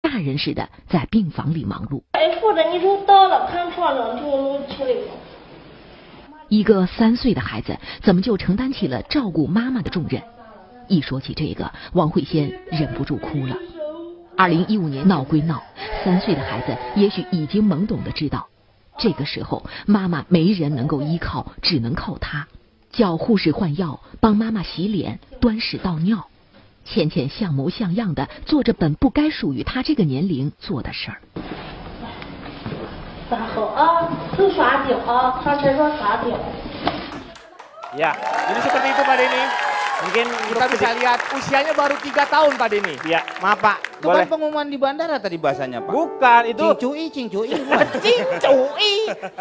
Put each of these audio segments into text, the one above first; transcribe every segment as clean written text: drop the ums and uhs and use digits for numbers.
大人似的在病房里忙碌。或者你就到了看错了，就去了。一个3岁的孩子怎么就承担起了照顾妈妈的重任？一说起这个，王慧仙忍不住哭了。2015年闹归闹，3岁的孩子也许已经懵懂的知道，这个时候妈妈没人能够依靠，只能靠他，叫护士换药，帮妈妈洗脸，端屎倒尿。倩倩像模像样的做着本不该属于她这个年龄做的事儿。打好啊，都刷掉啊，上厕所刷掉。Ya, jadi seperti itu Pak Denny. Mungkin kita bisa lihat usianya baru 3 tahun Pak Denny. Ya, maaf Pak. Itu kan pengumuman di bandara tadi bahasanya Pak. Bukan, itu cincui.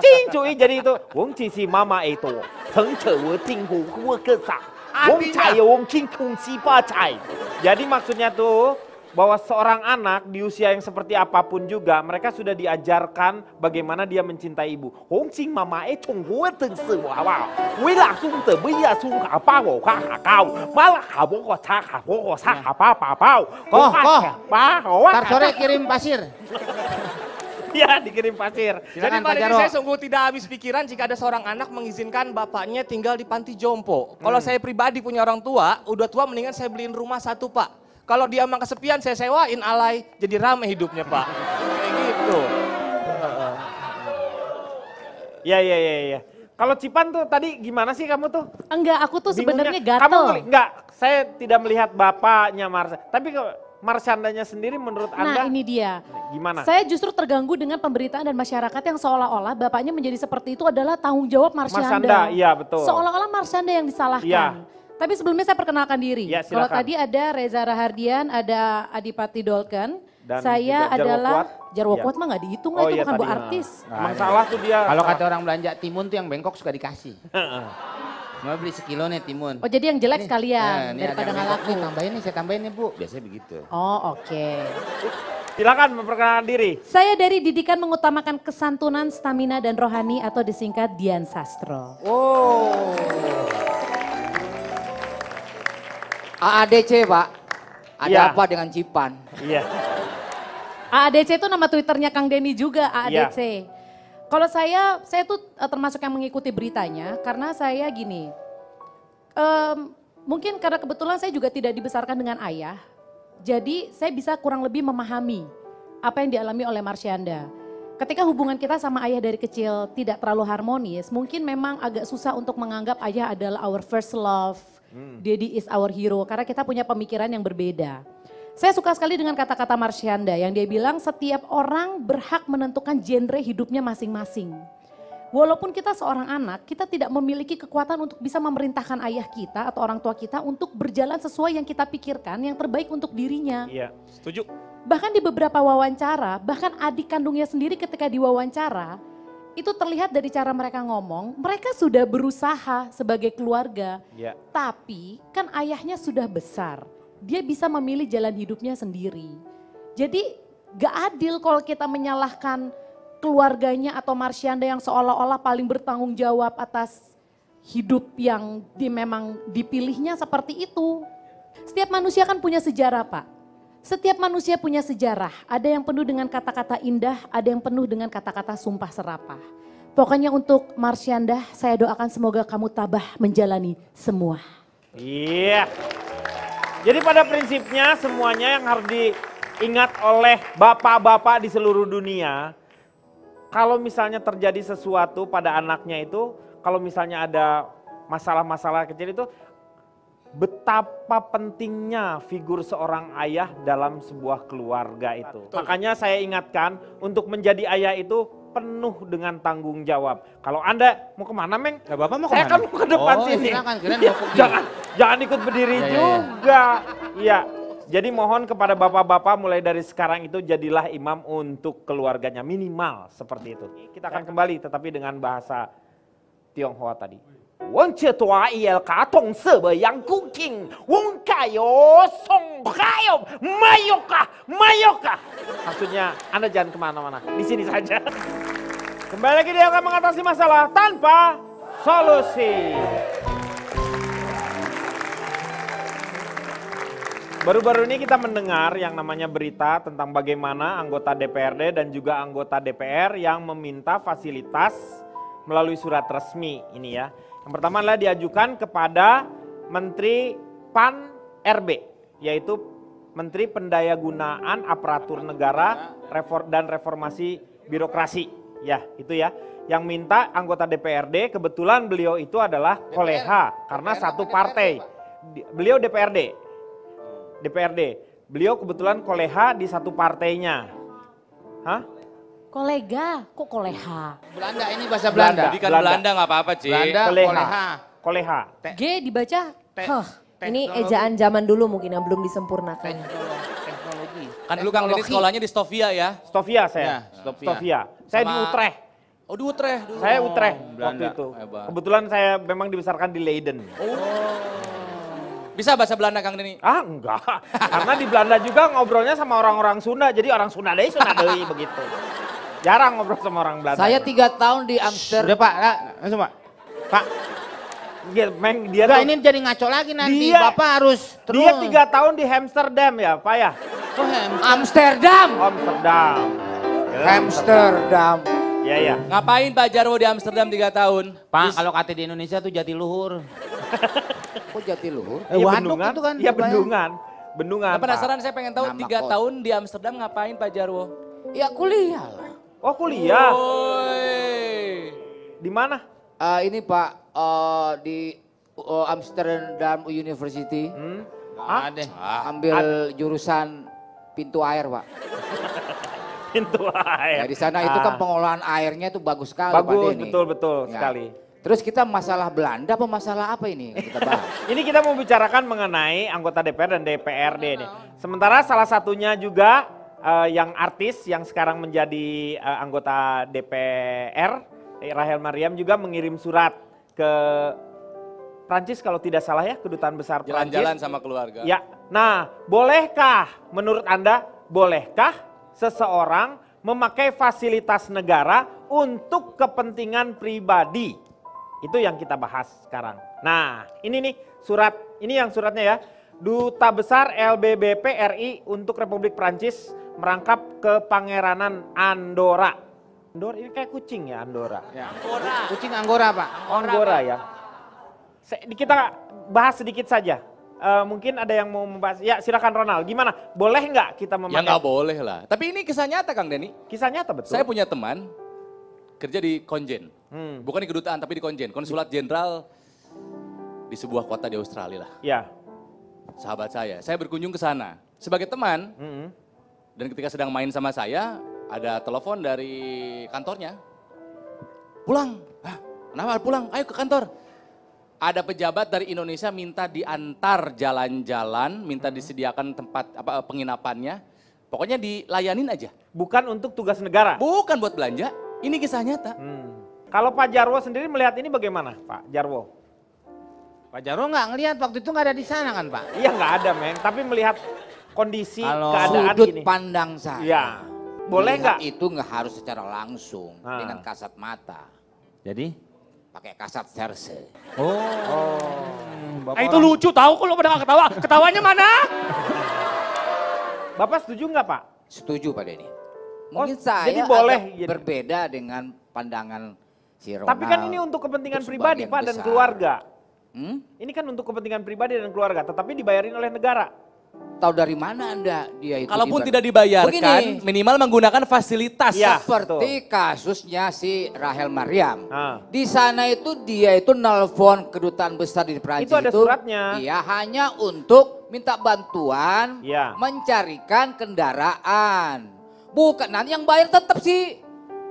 Cincui. Jadi itu wong ci si mama itu. Teng ce wo ting hu wo ke sa. Wong cai wong king kung si pa cai. Jadi maksudnya tuh bahwa seorang anak di usia yang seperti apapun juga mereka sudah diajarkan bagaimana dia mencintai ibu. Hong cing mama chong hue teng se wa wa. Wei la sung de bui ya sung ha ba wo ha ha gao. Ma la ha bo ko cha ha bo ko sa ha ba ba bao. Ntar sore kirim pasir. Ya, dikirim pasir. Jadi Pak Denny, saya sungguh tidak habis pikiran jika ada seorang anak mengizinkan bapaknya tinggal di panti jompo. Kalau saya pribadi punya orang tua, udah tua mendingan saya beliin rumah 1 Pak. Kalau dia emang kesepian, saya sewain alay, jadi rame hidupnya Pak. Kayak gitu. Ya. Kalau Cipan tuh tadi gimana sih kamu tuh? Enggak, aku tuh sebenarnya gatel. Enggak, saya tidak melihat bapaknya Marsha. Tapi Marsyandanya sendiri menurut Anda? Nah ini dia. Gimana? Saya justru terganggu dengan pemberitaan dan masyarakat yang seolah-olah bapaknya menjadi seperti itu adalah tanggung jawab Marsyanda. Iya betul. Seolah-olah Marsyanda yang disalahkan. Iya. Tapi sebelumnya saya perkenalkan diri. Ya, kalau tadi ada Reza Rahardian, ada Adipati Dolken. Dan saya adalah Jarwo Kuat mah nggak dihitung lah, itu iya, bukan bu tadinya. artis. Emang salah tuh dia. Kalau kata orang belanja timun tuh yang bengkok suka dikasih. Mau beli sekilo nih timun. Oh jadi yang jelek sekalian daripada nggak laku. Tambahin nih, saya tambahin nih Bu. Biasanya begitu. Oh oke. Silakan memperkenalkan diri. Saya dari Didikan Mengutamakan Kesantunan, Stamina dan Rohani atau disingkat Dian Sastro. Oh. AADC Pak, ada Ya. apa dengan Cipan? Iya. AADC itu nama Twitternya Kang Denny juga, AADC. Kalau saya tuh termasuk yang mengikuti beritanya karena saya gini, mungkin karena kebetulan saya juga tidak dibesarkan dengan ayah. Jadi saya bisa kurang lebih memahami apa yang dialami oleh Marsyanda. Ketika hubungan kita sama ayah dari kecil tidak terlalu harmonis, mungkin memang agak susah untuk menganggap ayah adalah our first love. Daddy is our hero karena kita punya pemikiran yang berbeda. Saya suka sekali dengan kata-kata Marsyanda yang dia bilang setiap orang berhak menentukan genre hidupnya masing-masing. Walaupun kita seorang anak, kita tidak memiliki kekuatan untuk bisa memerintahkan ayah kita atau orang tua kita untuk berjalan sesuai yang kita pikirkan yang terbaik untuk dirinya. Iya, setuju. Bahkan di beberapa wawancara, bahkan adik kandungnya sendiri ketika diwawancara, itu terlihat dari cara mereka ngomong, mereka sudah berusaha sebagai keluarga. Ya. Tapi kan ayahnya sudah besar, dia bisa memilih jalan hidupnya sendiri. Jadi gak adil kalau kita menyalahkan keluarganya atau Marsyanda yang seolah-olah paling bertanggung jawab atas hidup yang memang dipilihnya seperti itu. Setiap manusia kan punya sejarah Pak. Setiap manusia punya sejarah, ada yang penuh dengan kata-kata indah, ada yang penuh dengan kata-kata sumpah serapah. Pokoknya untuk Marsyanda, saya doakan semoga kamu tabah menjalani semua. Iya. Jadi pada prinsipnya semuanya yang harus diingat oleh bapak-bapak di seluruh dunia, kalau misalnya terjadi sesuatu pada anaknya itu, kalau misalnya ada masalah-masalah kecil itu, betapa pentingnya figur seorang ayah dalam sebuah keluarga itu. Betul. Makanya saya ingatkan untuk menjadi ayah itu penuh dengan tanggung jawab. Kalau Anda mau kemana Meng? Ya Bapak mau Saya kemana? kan mau ke depan sini. Silakan, kalian mau pergi. Jangan ikut berdiri juga. Iya. Jadi mohon kepada bapak-bapak mulai dari sekarang itu jadilah imam untuk keluarganya minimal seperti itu. Kita akan kembali tetapi dengan bahasa Tionghoa tadi. Wong ce tua il ka tong se be yang kuking wong kayo song kayo mayoka. Maksudnya Anda jangan kemana-mana, di sini saja. Kembali lagi dia akan mengatasi masalah tanpa solusi. Baru-baru ini kita mendengar yang namanya berita tentang bagaimana anggota DPRD dan juga anggota DPR yang meminta fasilitas melalui surat resmi ini ya. Yang pertama adalah diajukan kepada Menteri PAN RB, yaitu Menteri Pendayagunaan Aparatur Negara dan Reformasi Birokrasi. Ya, itu ya. Yang minta anggota DPRD, kebetulan beliau itu adalah koleha karena satu partai. Beliau DPRD. Beliau kebetulan koleha di satu partainya. Hah? Kolega, kok koleha? Belanda ini bahasa Belanda. Jadi kan Belanda nggak apa-apa, Ci. Belanda, Koleha. G dibaca, hah. Ini ejaan zaman dulu mungkin yang belum disempurnakan. Teknologi. Kan dulu Kang Deddy sekolahnya di Stovia ya. Stovia saya. Ya, Stovia. Saya di Sama- Utrecht. Oh di Utrecht dulu. Saya Utrecht waktu Belanda. itu. Hebat. Kebetulan saya memang dibesarkan di Leiden. Bisa bahasa Belanda Kang Deddy? Ah enggak, karena di Belanda juga ngobrolnya sama orang-orang Sunda, jadi orang Sunda deh begitu. Jarang ngobrol sama orang Belanda. Saya 3 tahun di Amsterdam. Sudah Pak, langsung Pak. Pak, Dia enggak tuh- ini jadi ngaco lagi nanti. Dia- Bapak harus terus. dia 3 tahun di Amsterdam ya Pak ya? Amsterdam. Amsterdam. Amsterdam. Ya ya. Ngapain Pak Jarwo di Amsterdam 3 tahun? Pak, kalau kata di Indonesia tuh Jatiluhur. Kok Jatiluhur? Iya Waduk bendungan. itu kan. Iya Surabaya. bendungan. Bendungan. Nah, penasaran saya pengen tahu Nama 3 kota. tahun di Amsterdam ngapain Pak Jarwo? Ya kuliah lah. Pak. Oh kuliah. Woi. Di mana? Ini Pak di Amsterdam University. Ah, Ada. Ambil jurusan pintu air Pak. pintu Ya, air. di sana itu kan pengolahan airnya itu bagus sekali Pak Bagus, Denny. betul Ya. sekali. Terus kita masalah Belanda apa masalah apa ini yang kita bahas? Ini kita mau bicarakan mengenai anggota DPR dan DPRD ini. Sementara salah satunya juga yang artis yang sekarang menjadi anggota DPR, Rahel Mariam juga mengirim surat ke Prancis kalau tidak salah ya, Kedutaan Besar Prancis. Jalan-jalan sama keluarga. Ya, nah bolehkah menurut Anda, bolehkah seseorang memakai fasilitas negara untuk kepentingan pribadi? Itu yang kita bahas sekarang. Nah ini nih surat, ini yang suratnya ya. Duta Besar LBBP RI untuk Republik Prancis merangkap ke Pangeranan Andorra. Andorra ini kayak kucing ya Andorra. Ya. Kucing Anggora Pak. Andorra ya. Kita bahas sedikit saja. Mungkin ada yang mau membahas. Ya silakan Ronald. Gimana? Boleh nggak kita Ya memakai? nggak boleh lah. Tapi ini kisah nyata Kang Denny. Kisah nyata betul. Saya punya teman kerja di Konjen. Bukan di kedutaan tapi di Konjen. Konsulat Jenderal di sebuah kota di Australia lah. Ya. Sahabat saya berkunjung ke sana. Sebagai teman, dan ketika sedang main sama saya, ada telepon dari kantornya. Pulang. Hah, kenapa pulang? Ayo ke kantor. Ada pejabat dari Indonesia minta diantar jalan-jalan, minta disediakan tempat penginapannya. Pokoknya dilayanin aja. Bukan untuk tugas negara. Bukan buat belanja, ini kisah nyata. Kalau Pak Jarwo sendiri melihat ini bagaimana Pak Jarwo? Pak Jarwo nggak ngelihat waktu itu nggak ada di sana kan Pak? Iya nggak ada men, tapi melihat kondisi Kalau keadaan Sudut ini. pandang saya. Ya, boleh Melihat nggak? Itu nggak harus secara langsung Ah. dengan kasat mata. Jadi? Pakai kasat verse. Itu lucu tahu kalau pada nggak ketawa. Ketawanya mana? Bapak setuju nggak Pak? Setuju Pak Denny. Oh, Mungkin saya jadi boleh agak gitu. berbeda dengan pandangan si Ronald. Tapi kan ini untuk kepentingan Untuk pribadi sebagian Pak dan besar. keluarga. Hmm? Ini kan untuk kepentingan pribadi dan keluarga, tetapi dibayarin oleh negara. Tahu dari mana Anda dia itu? Kalaupun tidak dibayarkan, Begini. minimal menggunakan fasilitas. Ya. Seperti kasusnya si Rahel Mariam. Ah. Di sana itu dia itu nelpon kedutaan besar di Prancis Itu ada suratnya. Iya, hanya untuk minta bantuan Ya. mencarikan kendaraan. Bukan, nanti yang bayar tetap si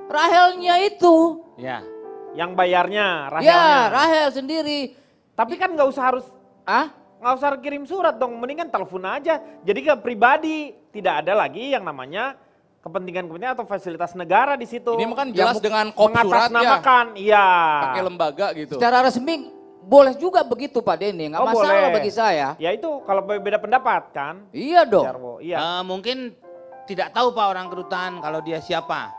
Rahelnya itu. Ya. Yang bayarnya, Rahelnya. Ya, Rahel sendiri. Tapi kan nggak usah harus, nggak usah kirim surat dong, mendingan telepon aja. Jadi ke pribadi, tidak ada lagi yang namanya kepentingan-kepentingan atau fasilitas negara di situ. Ini kan jelas dengan kop surat ya. Mengatasnamakan, iya. Pakai lembaga gitu. Secara resmi boleh juga begitu Pak Denny, nggak Oh, masalah boleh. bagi saya. Ya itu kalau beda pendapat kan. Iya dong. Jarwo, iya. Mungkin tidak tahu Pak orang kedutaan kalau dia siapa.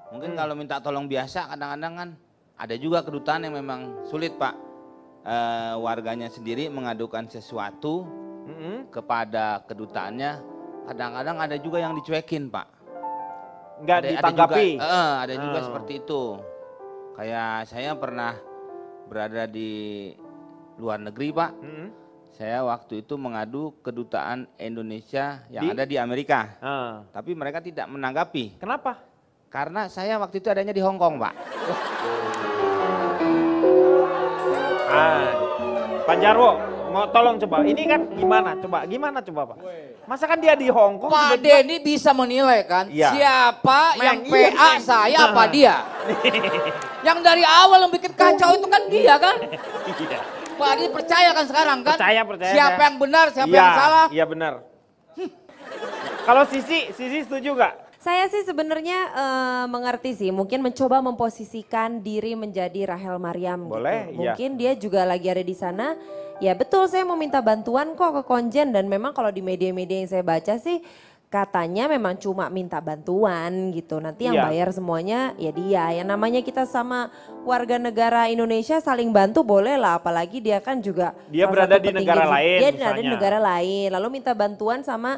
Mungkin kalau minta tolong biasa kadang-kadang kan ada juga kedutaan yang memang sulit Pak. Warganya sendiri mengadukan sesuatu kepada kedutaannya, kadang-kadang ada juga yang dicuekin, Pak. Nggak ditanggapi. Ada juga seperti itu. Kayak saya pernah berada di luar negeri, Pak. Saya waktu itu mengadu kedutaan Indonesia yang ada di Amerika. Tapi mereka tidak menanggapi. Kenapa? Karena saya waktu itu adanya di Hong Kong, Pak. Pak Jarwo, mau tolong coba. Ini kan gimana coba Pak? Masa kan dia di Hong Kong. Pak Denny bisa menilai kan siapa yang PA saya apa dia. Yang dari awal yang bikin kacau itu kan dia kan. Pak Denny percaya kan sekarang kan? Percaya. Siapa yang benar, siapa yang salah. Iya benar. Kalau Sisi setuju nggak? Saya sih sebenarnya mengerti sih, mungkin mencoba memposisikan diri menjadi Rachel Maryam. Boleh, gitu. Mungkin dia juga lagi ada di sana. Ya betul, saya mau minta bantuan kok ke Konjen, dan memang kalau di media-media yang saya baca sih katanya memang cuma minta bantuan gitu. Nanti yang bayar semuanya ya dia. Yang namanya kita sama warga negara Indonesia saling bantu boleh lah, apalagi dia kan juga dia berada di negara lain. Dia ada di negara lain, lalu minta bantuan sama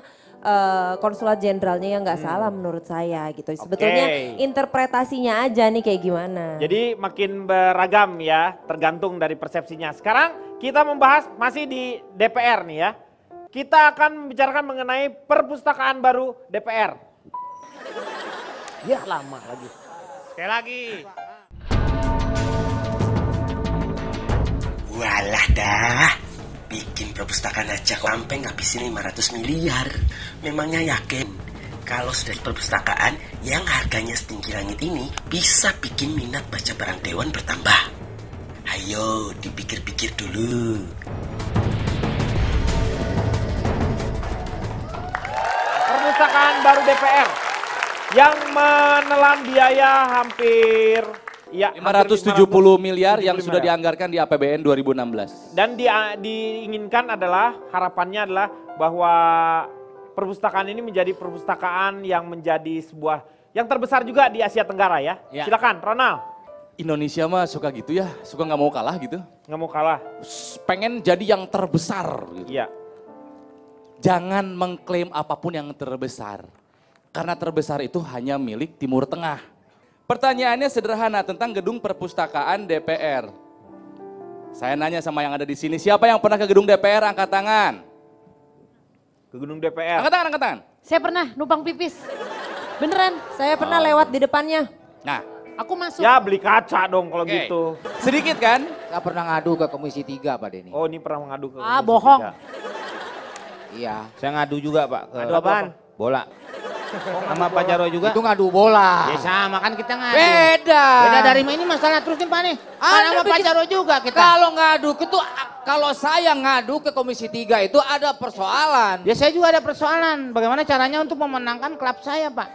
konsulat jenderalnya yang nggak salah menurut saya gitu. Sebetulnya interpretasinya aja nih kayak gimana. Jadi makin beragam ya, tergantung dari persepsinya. Sekarang kita membahas masih di DPR nih ya. Kita akan membicarakan mengenai perpustakaan baru DPR. Ya lama lagi. Sekali lagi. Walah dah. Bikin perpustakaan aja sampai ngabisin 500 miliar. Memangnya yakin kalau sudah di perpustakaan yang harganya setinggi langit ini bisa bikin minat baca barang dewan bertambah? Ayo dipikir-pikir dulu. Perpustakaan baru DPR yang menelan biaya hampir 570 miliar yang sudah dianggarkan di APBN 2016. Dan diinginkan adalah, harapannya adalah bahwa perpustakaan ini menjadi perpustakaan yang menjadi sebuah yang terbesar juga di Asia Tenggara ya. Silakan Ronald. Indonesia mah suka gitu ya, suka nggak mau kalah gitu. Nggak mau kalah. Pengen jadi yang terbesar gitu. Iya. Jangan mengklaim apapun yang terbesar. Karena terbesar itu hanya milik Timur Tengah. Pertanyaannya sederhana tentang gedung perpustakaan DPR. Saya nanya sama yang ada di sini, siapa yang pernah ke gedung DPR angkat tangan? Ke gedung DPR. Angkat tangan, angkat tangan. Saya pernah numpang pipis. Beneran, saya pernah lewat di depannya. Nah, aku masuk. Ya beli kaca dong kalau gitu. Sedikit kan? Saya pernah ngadu ke Komisi 3 Pak Denny. Oh ini pernah mengadu ke Komisi bohong. 3. Iya. Saya ngadu juga Pak. Ngadu apaan? Bola. Sama Pak Jarwo juga? Itu ngadu bola. Ya sama kan kita ngadu. Beda. Beda dari ini masalah terus nih Pak nih. Sama Pak Jarwo juga kita. Kalau ngadu itu, kalau saya ngadu ke Komisi 3 itu ada persoalan. Ya saya juga ada persoalan. Bagaimana caranya untuk memenangkan klub saya Pak?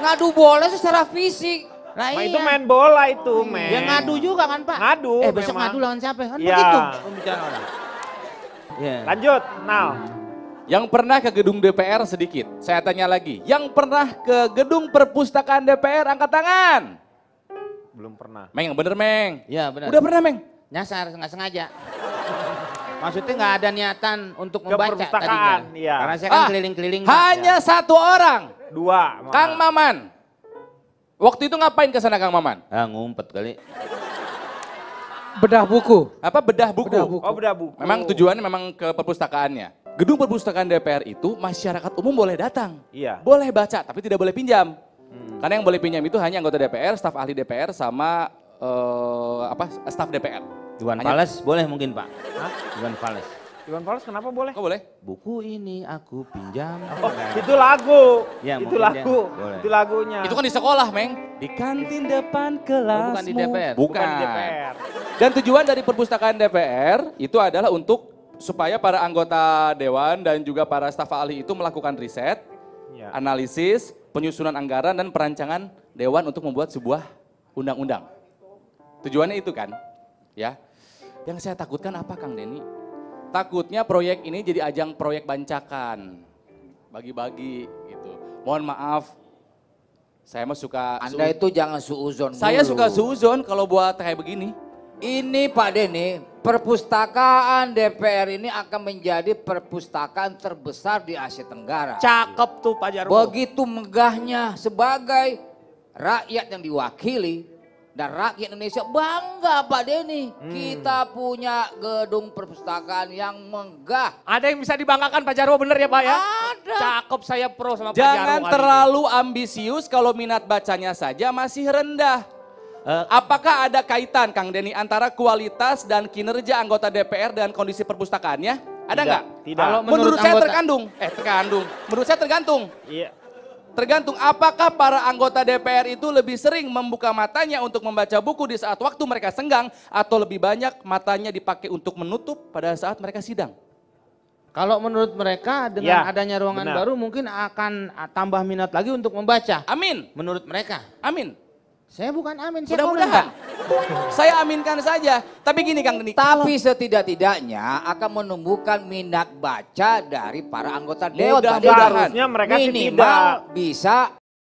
Ngadu bola secara fisik. Nah, itu main bola itu men. Ya ngadu juga kan Pak? Ngadu besok memang. ngadu lawan siapa? Kan Ya. begitu pembicaraan orang. Ya. Lanjut, Nal. Yang pernah ke gedung DPR sedikit, saya tanya lagi. Yang pernah ke gedung perpustakaan DPR angkat tangan. Belum pernah. Meng, bener Meng? Ya benar. Udah pernah Meng? Nyasar, nggak sengaja. Maksudnya nggak ada niatan untuk Ke membaca perpustakaan, tadinya. iya. Karena saya kan keliling-keliling. Pak. Hanya satu orang. Dua. Malah. Kang Maman. Waktu itu ngapain ke sana Kang Maman? Ngumpet kali. Bedah buku. Apa bedah buku? Oh bedah buku. Memang tujuannya memang ke perpustakaannya. Gedung perpustakaan DPR itu masyarakat umum boleh datang. Iya. Boleh baca tapi tidak boleh pinjam. Karena yang boleh pinjam itu hanya anggota DPR, staf ahli DPR sama staf DPR. Iwan Fals boleh mungkin Pak? Hah? Iwan Fals. Iwan Fals kenapa boleh? Kok boleh? Buku ini aku pinjam. Oh, itu lagu. Ya, itu mungkin lagu. ya. Boleh. Itu lagunya. Itu kan di sekolah, Meng. Di kantin depan kelasmu. Bukan di DPR. Bukan. Bukan di DPR. Dan tujuan dari perpustakaan DPR itu adalah untuk supaya para anggota dewan dan juga para staf ahli itu melakukan riset, Ya. analisis, penyusunan anggaran dan perancangan dewan untuk membuat sebuah undang-undang. Tujuannya itu kan, ya. Yang saya takutkan apa Kang Denny? Takutnya proyek ini jadi ajang proyek bancakan, bagi-bagi gitu. Mohon maaf, saya mah suka. Anda itu jangan suuzon Saya dulu. suka suuzon kalau buat kayak begini. Ini Pak Denny, perpustakaan DPR ini akan menjadi perpustakaan terbesar di Asia Tenggara. Cakep tuh Pak Jarwo. Begitu megahnya sebagai rakyat yang diwakili dan rakyat Indonesia bangga Pak Denny. Kita punya gedung perpustakaan yang megah. Ada yang bisa dibanggakan Pak Jarwo bener ya Pak ya? Ada. Cakep, saya pro sama Pak Jarwo. Jangan terlalu ambisius kalau minat bacanya saja masih rendah. Apakah ada kaitan Kang Denny antara kualitas dan kinerja anggota DPR dengan kondisi perpustakaannya? Ada nggak? Tidak. Kalau menurut saya tergantung. Menurut saya tergantung. Iya. Tergantung apakah para anggota DPR itu lebih sering membuka matanya untuk membaca buku di saat waktu mereka senggang atau lebih banyak matanya dipakai untuk menutup pada saat mereka sidang. Kalau menurut mereka dengan adanya ruangan baru mungkin akan tambah minat lagi untuk membaca. Amin. Menurut mereka. Amin. Saya bukan amin, saya mudah-mudahan. Saya aminkan saja. Tapi gini Kang Denny. Tapi setidak-tidaknya akan menumbuhkan minat baca dari para anggota dewan. Harusnya mereka sih tidak. Bisa